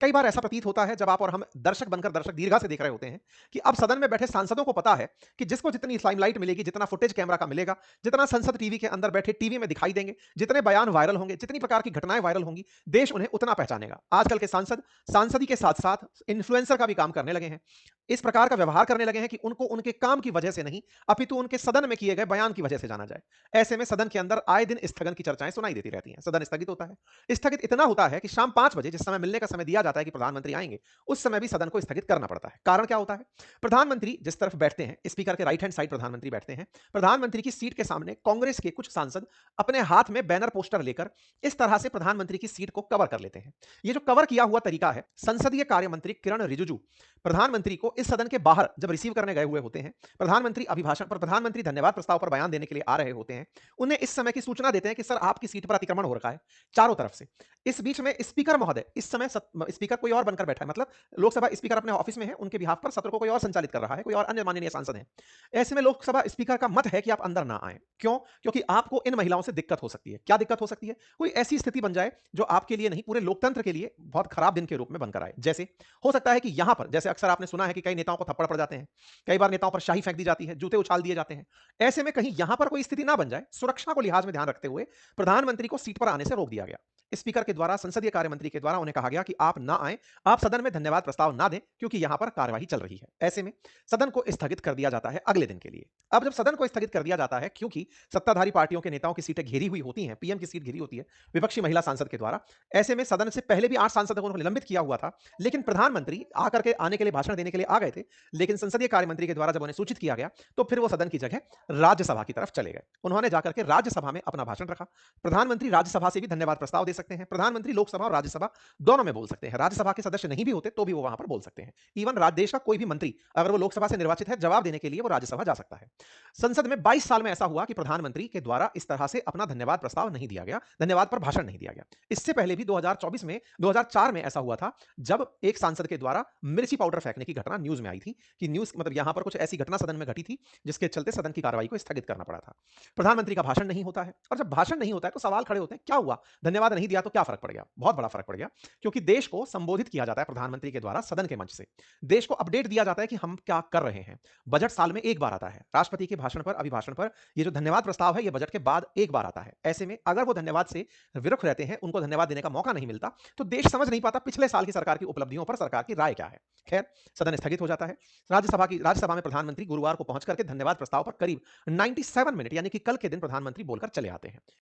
कई बार ऐसा प्रतीत होता है जब आप और हम दर्शक बनकर दर्शक दीर्घा से देख रहे होते हैं कि अब सदन में बैठे सांसदों को पता है कि जिसको जितनी लाइमलाइट मिलेगी, जितना फुटेज कैमरा का मिलेगा, जितना संसद टीवी के अंदर बैठे टीवी में दिखाई देंगे, जितने बयान वायरल होंगे, जितनी प्रकार की घटनाएं वायरल होंगी, देश उन्हें उतना पहचानेगा। आजकल के सांसद सांसदी के साथ साथ इन्फ्लुएंसर का भी काम करने लगे हैं। इस प्रकार का व्यवहार करने लगे हैं कि उनको उनके काम की वजह से नहीं, अपितु उनके सदन में किए गए बयान की वजह से जाना जाए। ऐसे में सदन के अंदर आए दिन स्थगन की चर्चाएं सुनाई देती रहती हैं। सदन स्थगित होता है, स्थगित इतना होता है कि शाम 5 बजे जिस समय मिलने का समय दिया जाता है कि प्रधानमंत्री आएंगे, उस समय भी सदन को स्थगित करना पड़ता है। कारण क्या होता है? प्रधानमंत्री जिस तरफ बैठते हैं, स्पीकर के राइट हैंड साइड प्रधानमंत्री बैठते हैं। प्रधानमंत्री की सीट के सामने कांग्रेस के कुछ सांसद अपने हाथ में बैनर पोस्टर लेकर इस तरह से प्रधानमंत्री की सीट को कवर कर लेते हैं। ये जो कवर किया हुआ तरीका है, संसदीय कार्य मंत्री किरण रिजिजू प्रधानमंत्री को इस सदन के बाहर जब रिसीव करने गए हुए होते हैं, प्रधानमंत्री अभिभाषण पर, प्रधानमंत्री धन्यवाद प्रस्ताव पर बयान देने के लिए आ रहे होते हैं, उन्हें इस समय की सूचना देते हैं कि सर आपकी सीट पर अतिक्रमण हो रखा है चारों तरफ से। इस बीच में स्पीकर महोदय इस समय स्पीकर कोई और बनकर बैठा है, मतलब लोकसभा स्पीकर अपने ऑफिस में है, उनके बिहाफ पर सत्र को कोई और संचालित कर रहा है, कोई और अन्य माननीय सांसद है। ऐसे में लोकसभा स्पीकर का मत है कि आप अंदर ना आए। क्यों? क्योंकि आपको इन महिलाओं से दिक्कत हो सकती है। क्या दिक्कत हो सकती है? कोई ऐसी स्थिति बन जाए जो आपके लिए नहीं, पूरे लोकतंत्र के लिए बहुत खराब दिन के रूप में बनकर आए। जैसे हो सकता है कि यहां पर, जैसे अक्सर आपने सुना है कि कई नेताओं को थप्पड़ पड़ जाते हैं, कई बार नेताओं पर शाही फेंक दी जाती है, जूते उछाल दिए जाते हैं। ऐसे में कहीं यहां पर कोई स्थिति ना बन जाए, सुरक्षा को लिहाज में ध्यान रखते हुए प्रधानमंत्री को सीट पर आने से रोक दिया गया। स्पीकर के द्वारा, संसदीय कार्य मंत्री के द्वारा उन्हें कहा गया कि आप ना आए, आप सदन में धन्यवाद प्रस्ताव ना दें, क्योंकि यहां पर कार्यवाही चल रही है। ऐसे में सदन को स्थगित कर दिया जाता है अगले दिन के लिए। अब जब सदन को स्थगित कर दिया जाता है, क्योंकि सत्ताधारी पार्टियों के नेताओं की सीटें घेरी हुई होती हैं, पीएम की सीट घेरी होती है विपक्षी महिला सांसद के द्वारा। ऐसे में सदन से पहले भी 8 सांसदों को निलंबित किया हुआ था, लेकिन प्रधानमंत्री आकर के आने के लिए, भाषण देने के लिए आ गए थे। लेकिन संसदीय कार्य मंत्री के द्वारा जब उन्हें सूचित किया गया, तो फिर वो सदन की जगह राज्यसभा की तरफ चले गए। उन्होंने जाकर के राज्यसभा में अपना भाषण रखा। प्रधानमंत्री राज्यसभा से भी धन्यवाद प्रस्ताव दे सकते हैं। प्रधानमंत्री लोकसभा और राज्यसभा दोनों में बोल सकते हैं। राज्यसभा के सदस्य नहीं भी होते तो भी वो वहां पर बोल सकते हैं। इवन देश का कोई भी मंत्री अगर वो लोकसभा से निर्वाचित है, जवाब देने के लिए वो राज्यसभा जा सकता है। संसद में 22 साल में ऐसा हुआ कि प्रधानमंत्री के द्वारा इस तरह से अपना धन्यवाद प्रस्ताव नहीं दिया गया, धन्यवाद पर भाषण नहीं दिया गया। इससे पहले भी 2024 में, 2004 में ऐसा हुआ था, जब एक सांसद के द्वारा मिर्ची पाउडर फेंकने की घटना न्यूज में आई थी कि न्यूज मतलब यहां पर कुछ ऐसी घटना सदन में घटी थी जिसके चलते सदन की कार्रवाई को स्थगित करना पड़ा था। प्रधानमंत्री का भाषण नहीं होता है, और जब भाषण नहीं होता है तो सवाल खड़े होते हैं, क्या हुआ? धन्यवाद नहीं दिया तो क्या फर्क पड़ गया? बहुत बड़ा फर्क पड़ गया, क्योंकि देश को संबोधित किया जाता है प्रधानमंत्री के द्वारा सदन के मंच से। देश को अपडेट दिया जाता है कि हम क्या कर रहे हैं। बजट साल में एक बार आता है। राष्ट्रपति के भाषण पर, अभिभाषण पर ये जो धन्यवाद प्रस्ताव है, ये बजट के बाद एक बार आता है। ऐसे में अगर वो धन्यवाद से विरुख रहते हैं, उनको धन्यवाद देने का मौका नहीं मिलता, तो देश समझ नहीं पाता पिछले साल की सरकार की उपलब्धियों पर सरकार की राय क्या है। खैर, सदन स्थगित हो जाता है। राज्यसभा में प्रधानमंत्री गुरुवार को पहुंच करके धन्यवाद प्रस्ताव पर करीब 97 मिनट, यानी कि कल के दिन प्रधानमंत्री बोलकर चले आते हैं।